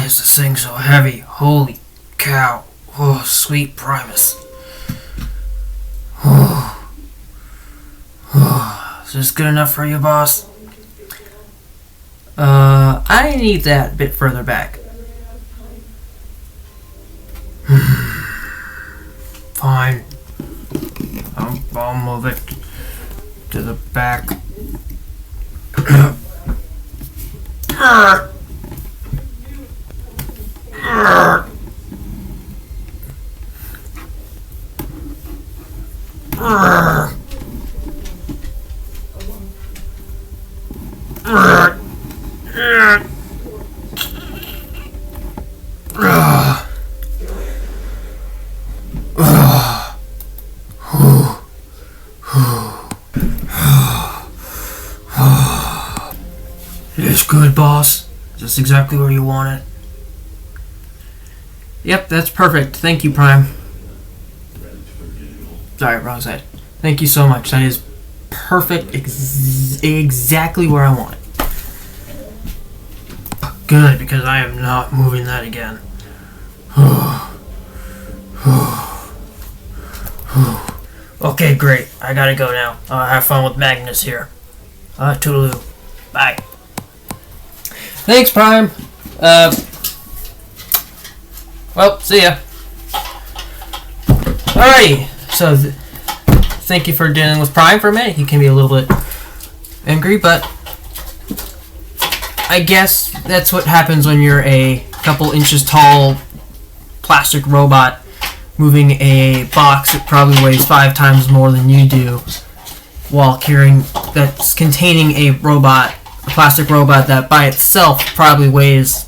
why is this thing so heavy? Holy cow. Oh, sweet Primus. Oh. Oh. Is this good enough for you, boss? I need that a bit further back. Fine. I'll move it to the back. It's good, boss. Is this exactly where you want it? Yep, that's perfect. Thank you, Prime. Sorry, wrong side. Thank you so much. That is perfect. Exactly where I want it. Good, because I am not moving that again. Okay, great. I gotta go now. Have fun with Magnus here. Toodaloo. Bye. Thanks, Prime. Well, see ya. Alrighty. So, thank you for dealing with Prime for a minute. He can be a little bit angry, but I guess that's what happens when you're a couple inches tall plastic robot moving a box that probably weighs 5 times more than you do, while carrying that's containing a plastic robot that by itself probably weighs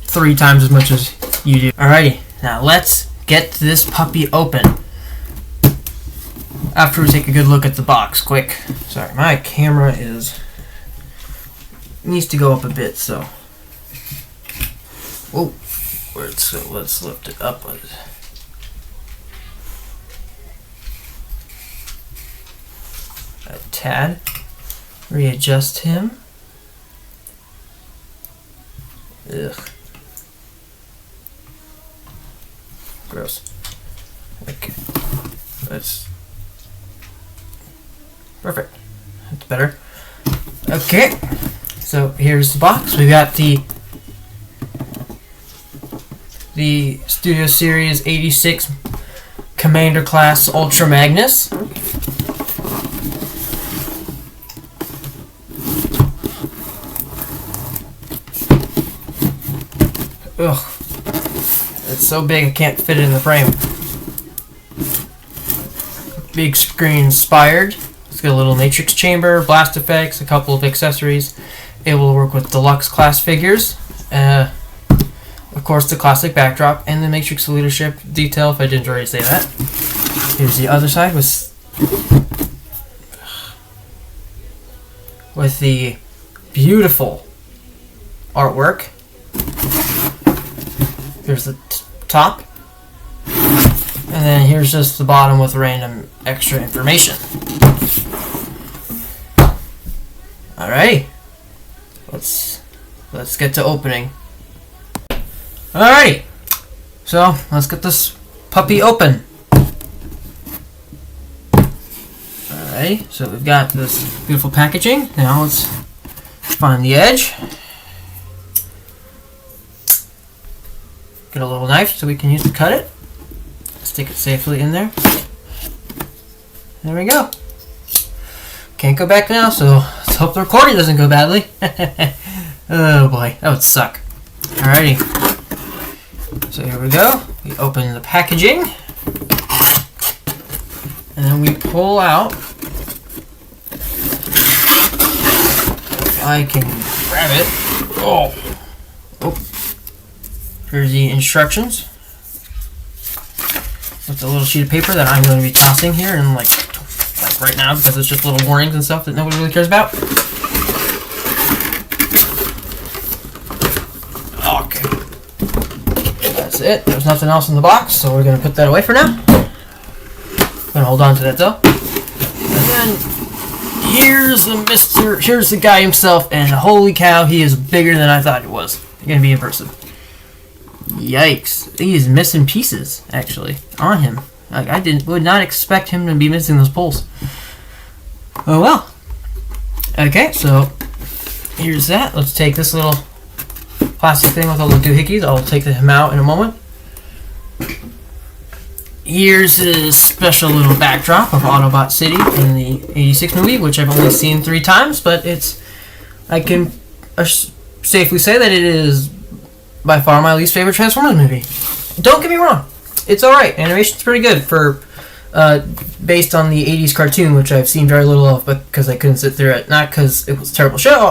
3 times as much as you do. Alrighty, now let's get this puppy open. After we take a good look at the box, quick. Sorry, my camera needs to go up a bit, so. Oh, so let's lift it up a tad. Readjust him. Ugh. Gross. Okay. That's perfect. That's better. Okay. So here's the box. We got the Studio Series 86 Commander Class Ultra Magnus. Ugh. It's so big I can't fit it in the frame. Big screen inspired. It's got a little matrix chamber, blast effects, a couple of accessories. Able to work with deluxe class figures. Of course, the classic backdrop and the matrix leadership detail, if I didn't already say that. Here's the other side with the beautiful artwork. Here's the top. And then here's just the bottom with random extra information. Alrighty. Let's get to opening. Alrighty. So let's get this puppy open. Alrighty, so we've got this beautiful packaging. Now let's find the edge. Get a little knife so we can use to cut it. Stick it safely in there. There we go. Can't go back now, so let's hope the recording doesn't go badly. Oh boy, that would suck. Alrighty. So here we go. We open the packaging. And then we pull out. I can grab it. Oh. Here's the instructions. With a little sheet of paper that I'm going to be tossing here and like right now because it's just little warnings and stuff that nobody really cares about. Okay. That's it. There's nothing else in the box, so we're going to put that away for now. I'm going to hold on to that though. And then here's the guy himself, and holy cow, he is bigger than I thought it was. Going to be in person. Yikes. He's missing pieces, actually, on him. Like, would not expect him to be missing those poles. Oh well. Okay, so here's that. Let's take this little plastic thing with all the doohickeys. I'll take him out in a moment. Here's a special little backdrop of Autobot City in the 86 movie, which I've only seen 3 times, but I can safely say that it is by far my least favorite Transformers movie. Don't get me wrong. It's alright. Animation's pretty good for based on the 80s cartoon, which I've seen very little of, but because I couldn't sit through it. Not because it was a terrible show,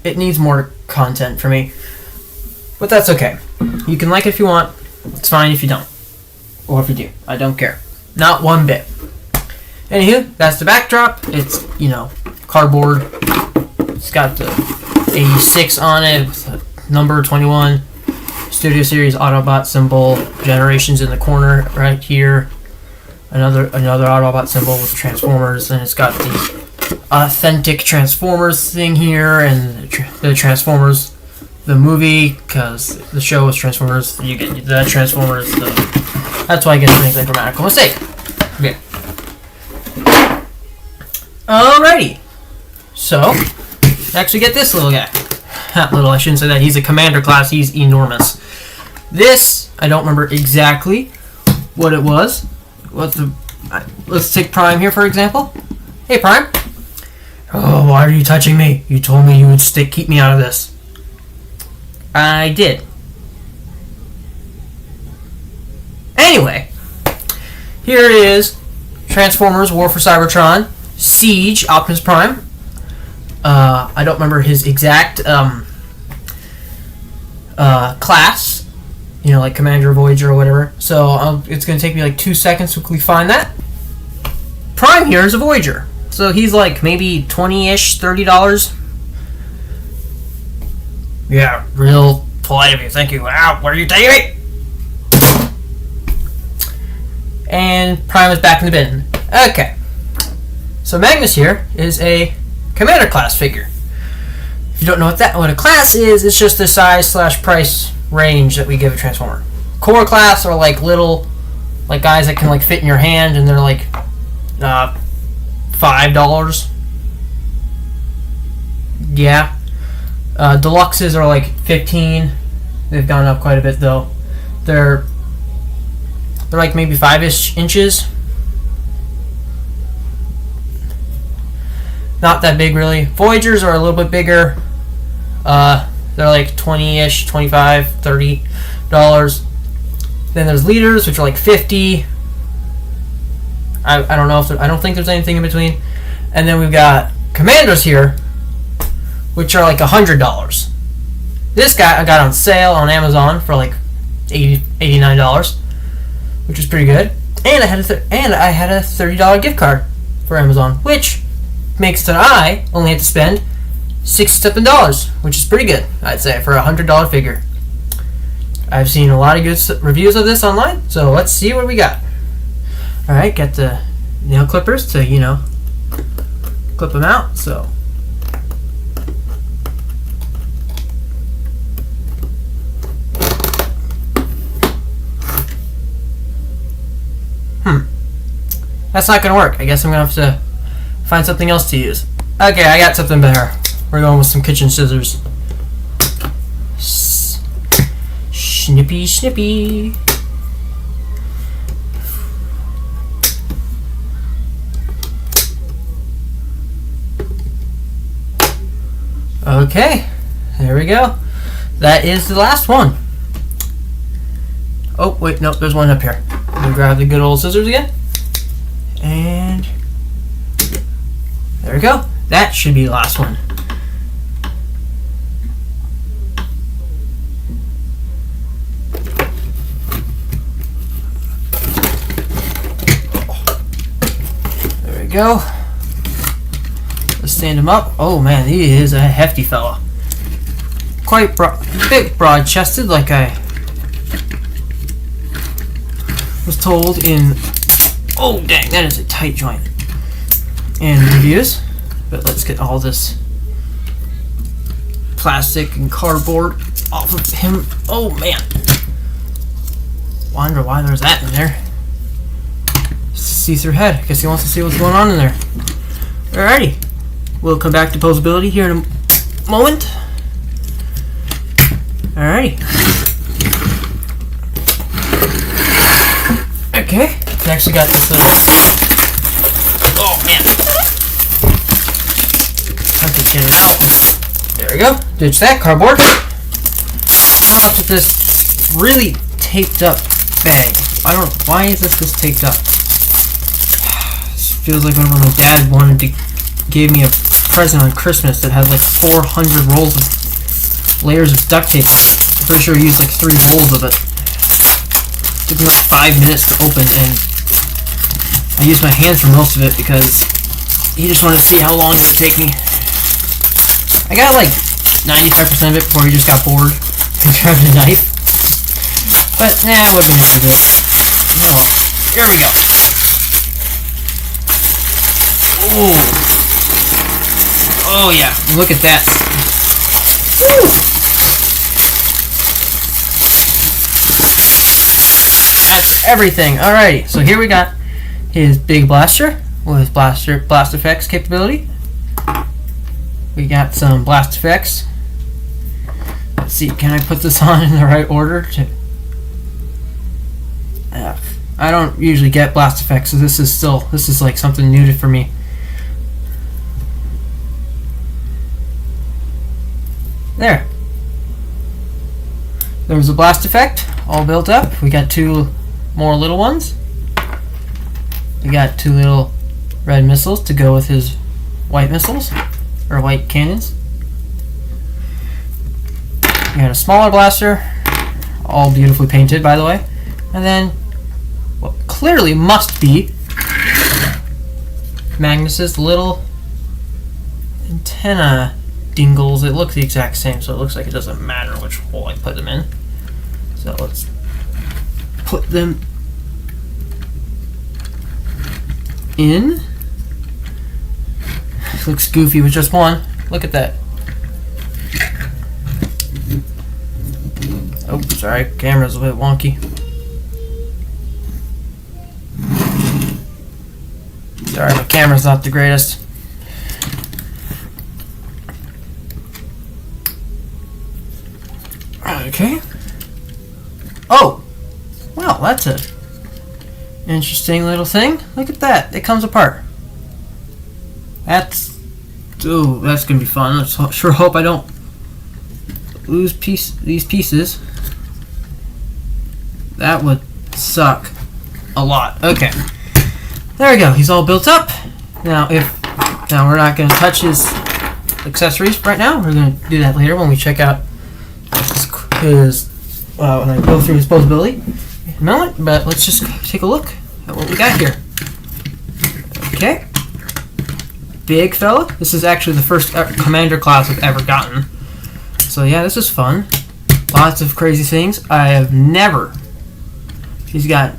it needs more content for me. But that's okay. You can like it if you want. It's fine if you don't. Or if you do. I don't care. Not one bit. Anywho, that's the backdrop. It's, cardboard. It's got the 86 on it with number 21. Studio Series Autobot symbol. Generations in the corner right here. Another Autobot symbol with Transformers. And it's got the authentic Transformers thing here. And the Transformers... the movie, because the show was Transformers, you get the Transformers, that's why I get to make that grammatical mistake. Okay. Alrighty. So, next we get this little guy. Not little, I shouldn't say that. He's a commander class, he's enormous. This, I don't remember exactly what it was. Let's take Prime here, for example. Hey, Prime. Oh, why are you touching me? You told me you would keep me out of this. I did. Anyway, here it is. Transformers War for Cybertron. Siege, Optimus Prime. I don't remember his exact class. Like Commander, Voyager, or whatever. So it's going to take me like 2 seconds to quickly find that. Prime here is a Voyager. So he's like maybe $20-ish, $30. Yeah, real polite of you. Thank you. Wow, where are you taking me? And Prime is back in the bin. Okay. So Magnus here is a Commander class figure. If you don't know what a class is, it's just the size / price range that we give a Transformer. Core class are like little, like guys that can like fit in your hand, and they're like $5. Yeah. Deluxes are like $15. They've gone up quite a bit though. They're like maybe 5-ish inches. Not that big really. Voyagers are a little bit bigger. They're like 20-ish, $25, $30. Then there's leaders, which are like $50. I don't know if I don't think there's anything in between. And then we've got commanders here, which are like $100. This guy I got on sale on Amazon for like $89, which is pretty good. And I had a $30 gift card for Amazon, which makes that I only had to spend $67, which is pretty good, I'd say, for a $100 figure. I've seen a lot of good reviews of this online, so let's see what we got. All right, got the nail clippers to clip them out. So. That's not going to work. I guess I'm going to have to find something else to use. Okay, I got something better. We're going with some kitchen scissors. Snippy, snippy. Okay, there we go. That is the last one. Oh, wait, no, there's one up here. Let me grab the good old scissors again. And there we go. That should be the last one. There we go. Let's stand him up. Oh man, he is a hefty fella. Quite big, broad-chested, like I was told in. Oh dang, that is a tight joint. And reviews. But let's get all this plastic and cardboard off of him. Oh man. Wonder why there's that in there. See-through head. Guess he wants to see what's going on in there. Alrighty. We'll come back to posability here in a moment. Alrighty. Okay. We actually got this little... Oh man. I have to get it out. There we go. Ditch that cardboard. Now up with this really taped up bag. I don't know. Why is this taped up? This feels like whenever my dad gave me a present on Christmas that had like 400 rolls of layers of duct tape. I'm pretty sure he used like 3 rolls of it. It took me like 5 minutes to open, and I used my hands for most of it because he just wanted to see how long it would take me. I got like 95% of it before he just got bored and grabbed a knife. But it would have been worth it. Oh well. Here we go. Ooh. Oh yeah, look at that. Woo. That's everything. Alrighty, so here we got his big blaster with blast effects capability. We got some blast effects. Let's see, can I put this on in the right order? I don't usually get blast effects, so this is like something new for me. There. There's a blast effect all built up. We got 2 more little ones. We got 2 little red missiles to go with his white missiles, or white cannons. We got a smaller blaster, all beautifully painted by the way. And then what clearly must be Magnus's little antenna dingles. It looks the exact same, so it looks like it doesn't matter which hole I put them in. So let's put them in. Looks goofy with just one. Look at that. Oh, sorry, camera's a bit wonky. Sorry, my camera's not the greatest. Okay. Oh! Well, that's a interesting little thing. Look at that. It comes apart. That's gonna be fun. Let's sure hope I don't lose these pieces. That would suck a lot. Okay. There we go. He's all built up. Now we're not gonna touch his accessories right now. We're gonna do that later when we check out when I go through his posability in a moment, but let's just take a look at what we got here. Okay. Big fella. This is actually the first commander class I've ever gotten. So yeah, this is fun. Lots of crazy things. I have never... He's got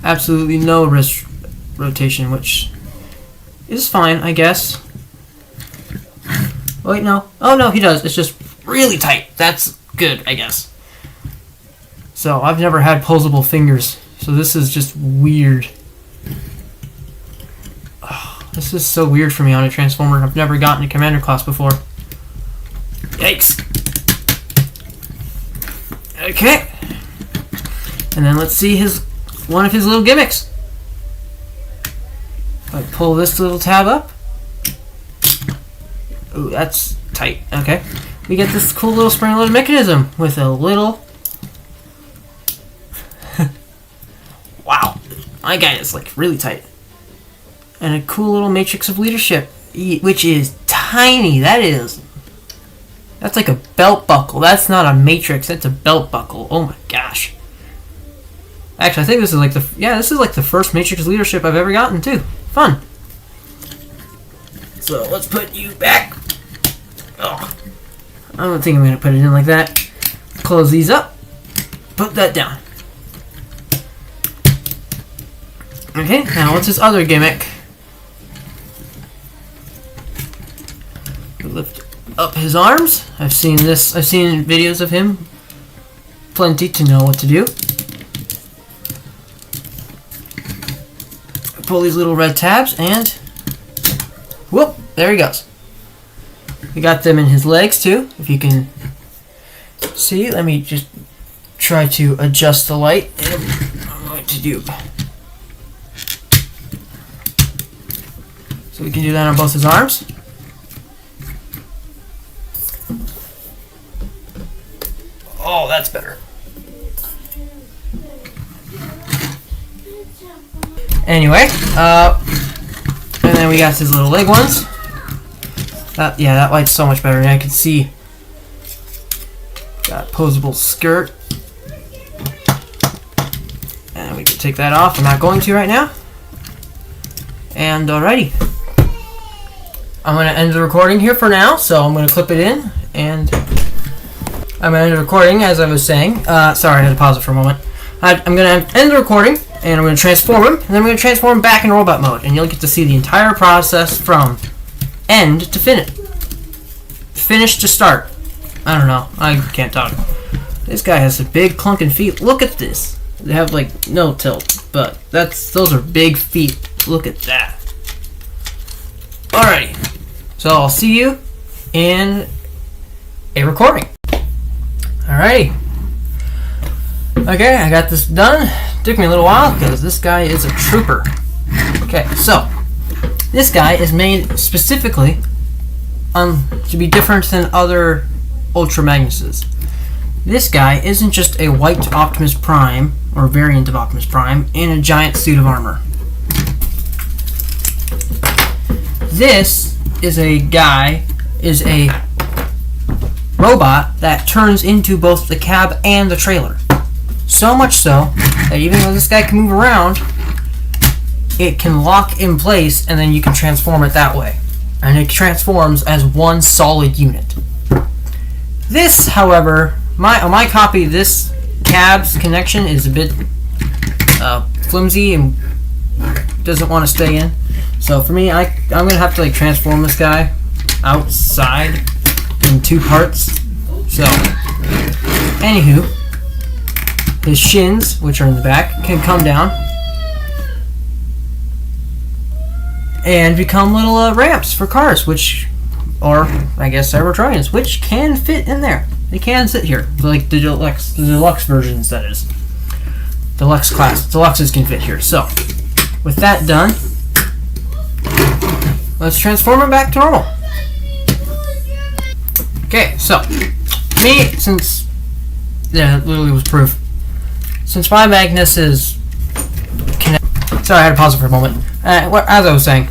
absolutely no wrist rotation, which is fine, I guess. Wait, no. Oh, no, he does. It's just really tight. That's good, I guess. So, I've never had posable fingers, so this is just weird. Oh, this is so weird for me on a Transformer. I've never gotten a Commander class before. Yikes. Okay. And then let's see one of his little gimmicks. I pull this little tab up. Ooh, that's tight. Okay. We get this cool little spring-loaded mechanism with a little... Wow. My guy is like really tight. And a cool little matrix of leadership, which is tiny. That's like a belt buckle. That's not a matrix. That's a belt buckle. Oh my gosh. Actually, I think this is like the first matrix leadership I've ever gotten too. Fun. So let's put you back. Oh, I don't think I'm going to put it in like that. Close these up. Put that down. Okay, now what's his other gimmick? to lift up his arms. I've seen videos of him plenty to know what to do. Pull these little red tabs and whoop, there he goes. We got them in his legs too, if you can see. Let me just try to adjust the light. I'm going to do so we can do that on both his arms. Oh, that's better. Anyway, and then we got his little leg ones. That light's so much better. And I can see got posable skirt. And we can take that off. I'm not going to right now. And alrighty. I'm going to end the recording here for now, so I'm going to clip it in. And I'm going to end the recording, as I was saying. Sorry, I had to pause it for a moment. I'm going to end the recording. And I'm going to transform him, and then I'm going to transform him back in robot mode, and you'll get to see the entire process from end to finish to start. I don't know. I can't talk. This guy has some big clunking feet. Look at this. They have like no tilt, but those are big feet. Look at that. Alrighty. So I'll see you in a recording. Alrighty. Okay, I got this done. Took me a little while because this guy is a trooper. Okay, so this guy is made specifically to be different than other Ultra Magnuses. This guy isn't just a white Optimus Prime or variant of Optimus Prime in a giant suit of armor. This is a robot that turns into both the cab and the trailer. So much so that even though this guy can move around, it can lock in place and then you can transform it that way. And it transforms as one solid unit. This, however, on my copy, this cab's connection is a bit flimsy and doesn't want to stay in. So for me, I'm going to have to transform this guy outside in two parts. So, anywho, his shins, which are in the back, can come down and become little ramps for cars, or I guess Cybertronians, which can fit in there. They can sit here, like the deluxe versions, that is. Deluxe class. Deluxes can fit here. So, with that done, let's transform him back to normal. Okay, so, since it literally was proof. Since my Magnus is sorry, I had to pause it for a moment. As I was saying,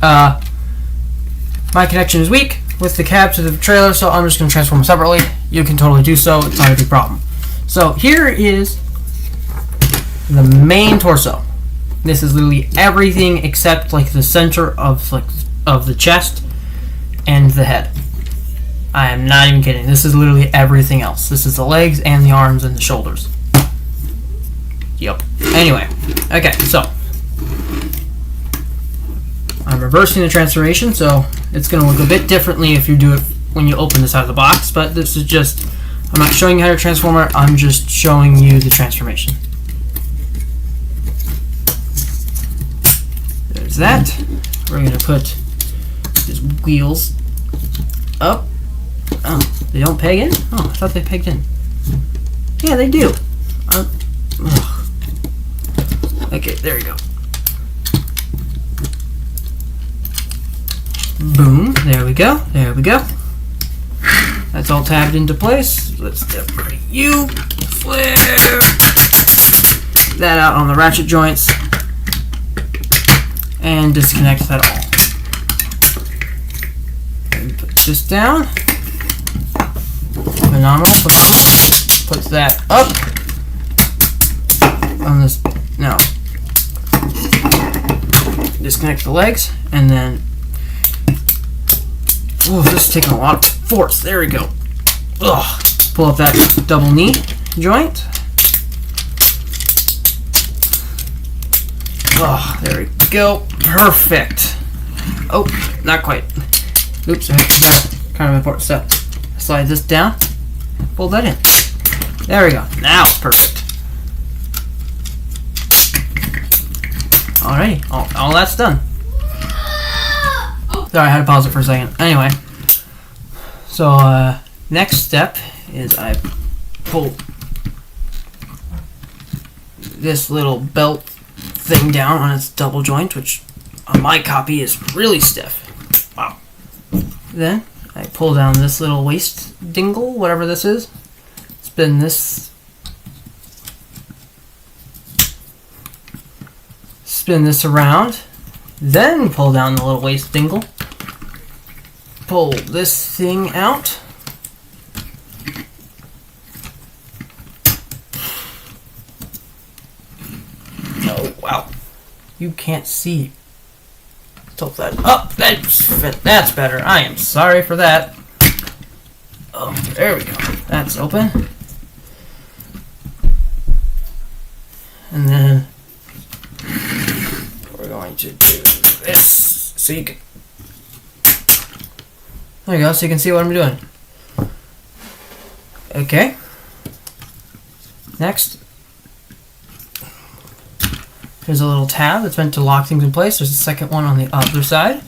my connection is weak with the cab to the trailer, so I'm just going to transform them separately. You can totally do so. It's not a big problem. So here is the main torso. This is literally everything except the center of the chest and the head. I am not even kidding. This is literally everything else. This is the legs and the arms and the shoulders. Yep. Anyway, okay, so I'm reversing the transformation, so it's going to look a bit differently if you do it when you open this out of the box, but this is just, I'm not showing you how to transform it, I'm just showing you the transformation. There's that. We're going to put his wheels up. Oh, they don't peg in? Oh, I thought they pegged in. Yeah, they do. Okay, there you go. Boom, there we go, there we go. That's all tabbed into place. Let's separate you. Flare that out on the ratchet joints. And disconnect that all. And put this down. Phenomenal, phenomenal. Puts that up. On this, now. Disconnect the legs, and then oh, this is taking a lot of force. There we go. Ugh. Pull up that double knee joint. Oh, there we go. Perfect. Oh, not quite. Oops, I forgot kind of important step. Slide this down, pull that in. There we go. Now it's perfect. Alrighty, all that's done. Sorry, I had to pause it for a second. Anyway, so next step is I pull this little belt thing down on its double joint, which on my copy is really stiff. Wow. Then I pull down this little waist dingle, whatever this is. Spin this around. Then pull down the little waist dingle. Pull this thing out. Oh, wow. You can't see. Tilt that up. That's better. I am sorry for that. Oh, there we go. That's open. And then we're going to do this so you can. There you go, so you can see what I'm doing. Okay. Next, there's a little tab that's meant to lock things in place. There's a second one on the other side.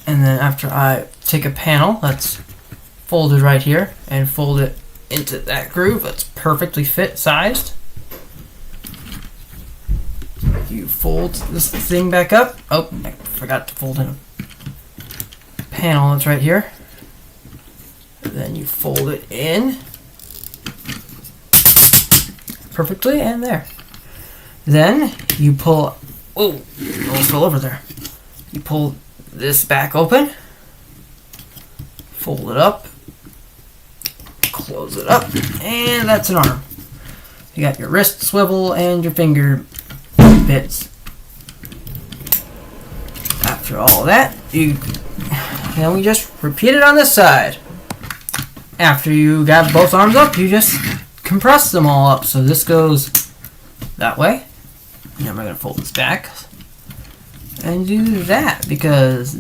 And then after I take a panel that's folded right here and fold it into that groove that's perfectly fit sized, you fold this thing back up. Oh, I forgot to fold in a panel that's right here. And then you fold it in perfectly, and there. Then you pull. Oh, almost fell over there. You pull this back open, fold it up, close it up, and that's an arm. You got your wrist swivel and your finger bits. After all that, then we just repeat it on this side. After you got both arms up, you just compress them all up. So this goes that way. And then we're going to fold this back and do that, because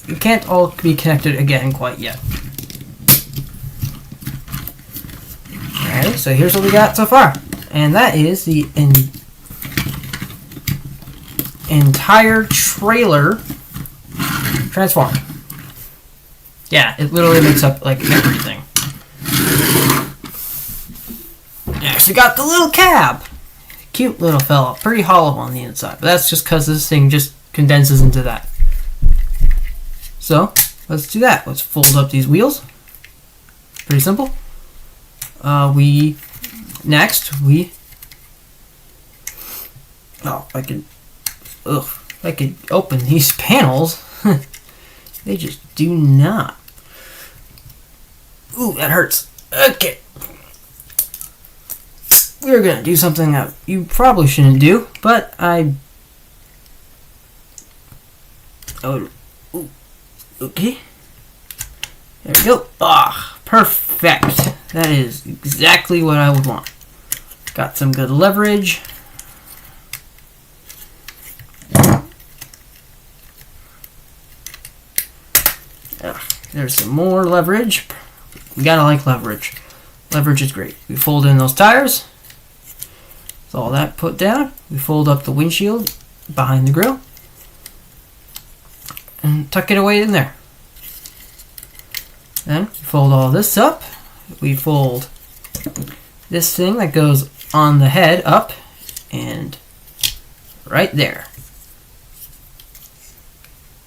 you can't all be connected again quite yet. Alright, so here's what we got so far. And that is the entire trailer transformed. Yeah, it literally makes up like everything. Next we got the little cab. Cute little fella, pretty hollow on the inside, but that's just because this thing just condenses into that. So let's do that. Let's fold up these wheels. Pretty simple. Oh, if I could open these panels. They just do not. Ooh, that hurts. Okay. We're gonna do something that you probably shouldn't do, but okay. There we go. Ah, perfect. That is exactly what I would want. Got some good leverage. There's some more leverage. You gotta like leverage. Leverage is great. We fold in those tires. With all that put down, we fold up the windshield behind the grill and tuck it away in there. Then we fold all this up. We fold this thing that goes on the head up and right there.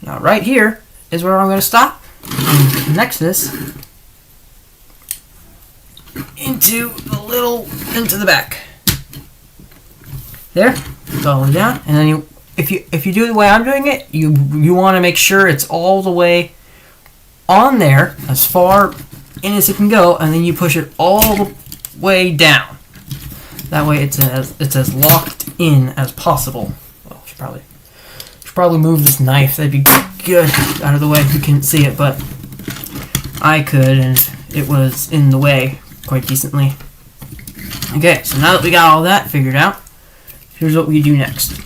Now right here is where I'm going to stop and connect this into the back. There, it's all the way down, and then if you do the way I'm doing it, you want to make sure it's all the way on there, as far in as it can go, and then you push it all the way down. That way it's as locked in as possible. Well, I should probably move this knife. That'd be good out of the way if you couldn't see it, but I could, and it was in the way quite decently. Okay, so now that we got all that figured out, here's what we do next.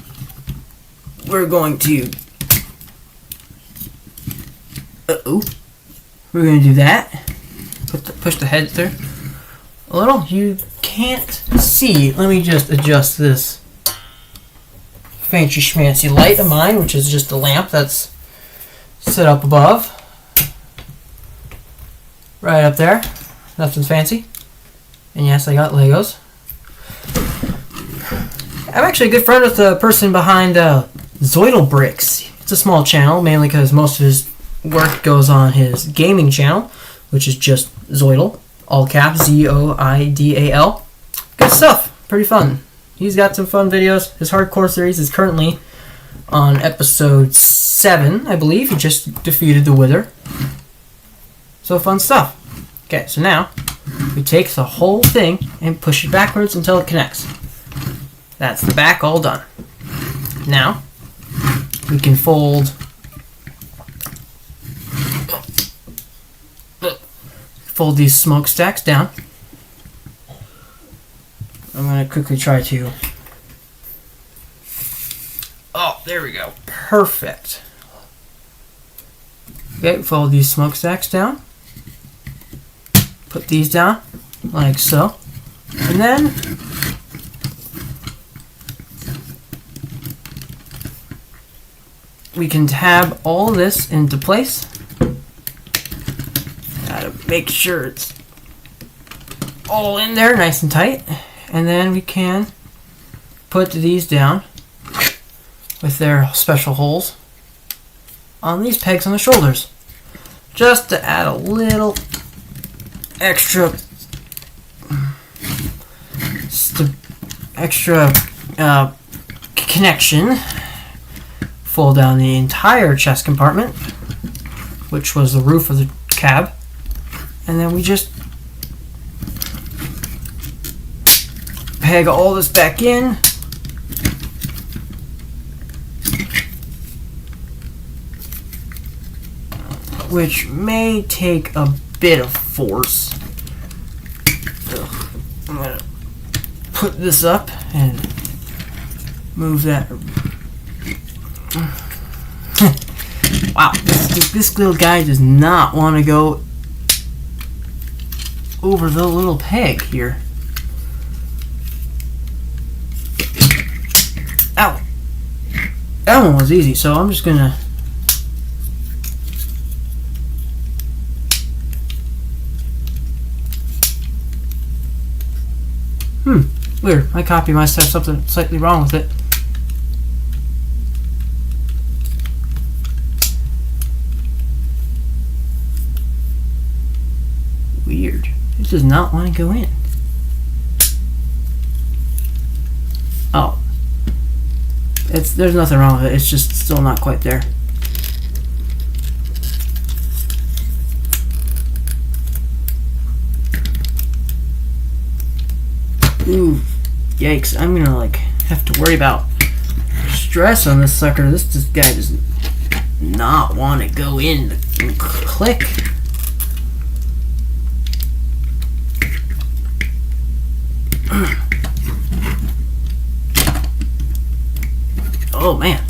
We're going to Uh-oh. We're going to do that. Push the head through a little. You can't see. Let me just adjust this fancy schmancy light of mine, which is just a lamp that's set up above. Right up there. Nothing fancy. And yes, I got Legos. I'm actually a good friend with the person behind Zoidal Bricks. It's a small channel, mainly because most of his work goes on his gaming channel, which is just Zoidal, all caps, Zoidal. Good stuff, pretty fun. He's got some fun videos. His hardcore series is currently on episode 7, I believe. He just defeated the Wither. So fun stuff. Okay, so now we take the whole thing and push it backwards until it connects. That's the back all done. Now we can fold these smokestacks down. I'm going to quickly try to... Oh, there we go. Perfect. Okay, fold these smokestacks down. Put these down, like so. And then... we can tab all this into place. Gotta make sure it's all in there nice and tight. And then we can put these down with their special holes on these pegs on the shoulders. Just to add a little extra connection. Fold down the entire chest compartment, which was the roof of the cab, and then we just peg all this back in. Which may take a bit of force. I'm gonna put this up and move that. Wow, this little guy does not want to go over the little peg here. Ow! That one was easy, so I'm just gonna... Weird. My copy must have something slightly wrong with it. Weird. It does not want to go in. Oh. There's nothing wrong with it. It's just still not quite there. Ooh, yikes. I'm gonna have to worry about stress on this sucker. This guy does not want to go in and click. Oh man.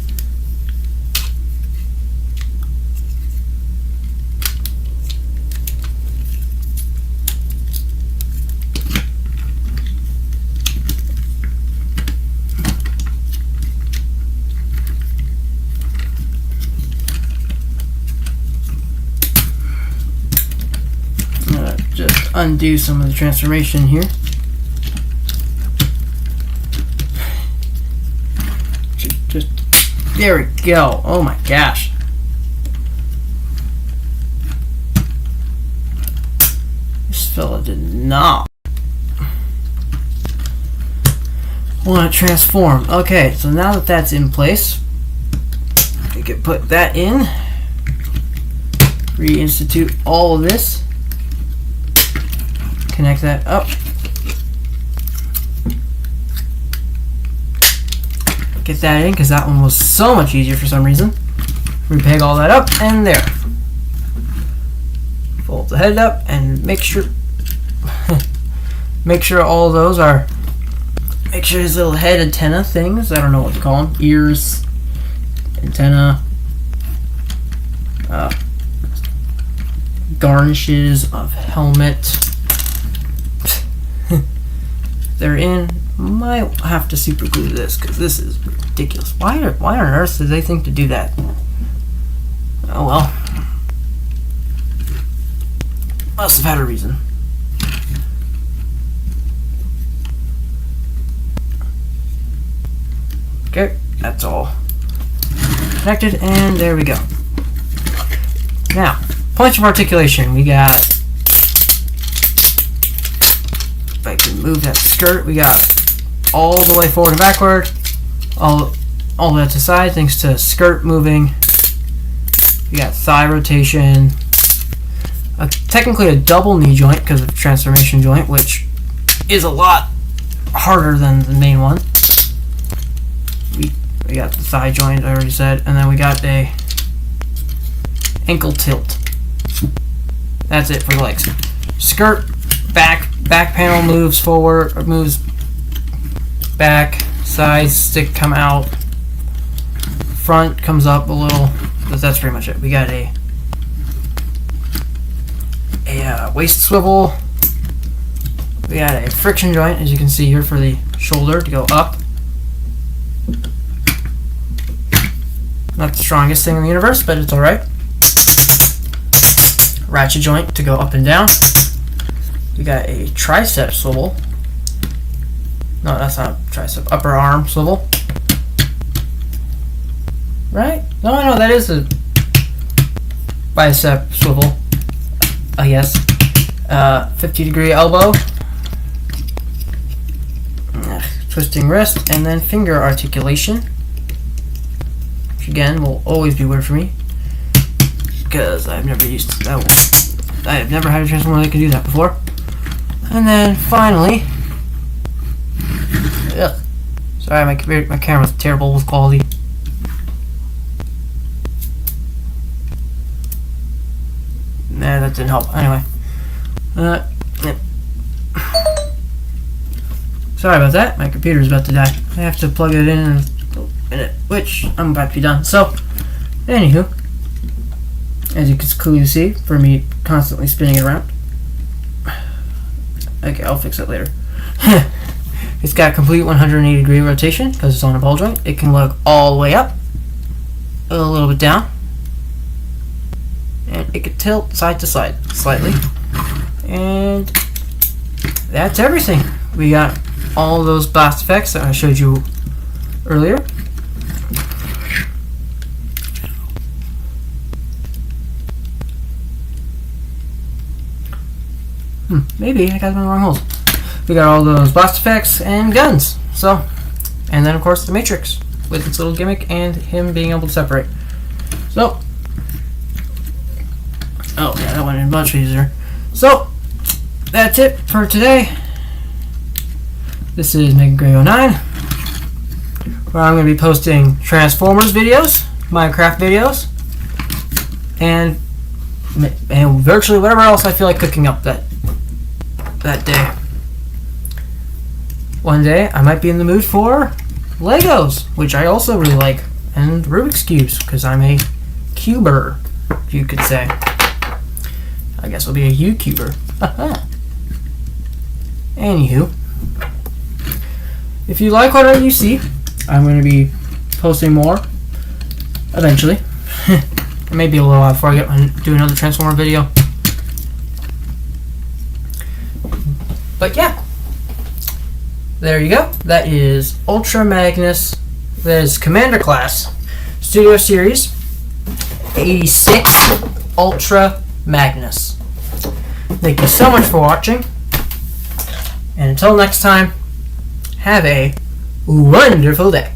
Just undo some of the transformation here. Just there we go. Oh my gosh. This fella did not want to transform. Okay, so now that that's in place, we can put that in. Reinstitute all of this. Connect that up. Get that in because that one was so much easier for some reason. Repeg all that up and there. Fold the head up and make sure all those are. Make sure his little head antenna things. I don't know what to call them. Ears, antenna, garnishes of helmet. They're in. Might have to super glue this because this is ridiculous. Why on earth did they think to do that? Oh well. Must have had a reason. Okay, that's all connected, and there we go. Now, points of articulation. We got, if I can move that skirt, we got all the way forward and backward, all the way to the side, thanks to skirt moving. We got thigh rotation, technically a double knee joint because of transformation joint, which is a lot harder than the main one. We got the thigh joint, I already said, and then we got a ankle tilt. That's it for the legs. Skirt, back panel moves forward, or moves back, sides stick come out, front comes up a little, but that's pretty much it. We got a waist swivel. We got a friction joint, as you can see here, for the shoulder to go up. Not the strongest thing in the universe, but it's alright. Ratchet joint to go up and down. We got a tricep swivel. No, that's not tricep. Upper arm swivel. Right? No, that is a bicep swivel. Yes. 50-degree elbow. Twisting wrist, and then finger articulation. Which again will always be weird for me, because I've never used that one. I have never had a transformer that can do that before. And then finally, sorry, my camera's terrible with quality. Nah, that didn't help. Anyway, sorry about that. My computer's about to die. I have to plug it in a minute, which I'm about to be done. So, anywho, as you can clearly see, for me constantly spinning it around. Okay, I'll fix it later. It's got complete 180-degree rotation because it's on a ball joint. It can look all the way up, a little bit down, and it can tilt side to side slightly. And that's everything. We got all those blast effects that I showed you earlier. Maybe I got them in the wrong holes. We got all those blast effects and guns. So, and then of course the Matrix with its little gimmick and him being able to separate. So, oh yeah, that went in much easier. So, that's it for today. This is Megan09, where I'm going to be posting Transformers videos, Minecraft videos, and virtually whatever else I feel like cooking up that day. One day I might be in the mood for Legos, which I also really like, and Rubik's Cubes, because I'm a cuber, if you could say. I guess I'll be a U-cuber. Anywho, if you like what you see, I'm going to be posting more eventually. It may be a little while before I do another Transformer video. But yeah, there you go. That is Ultra Magnus. That is Commander Class Studio Series 86 Ultra Magnus. Thank you so much for watching. And until next time, have a wonderful day.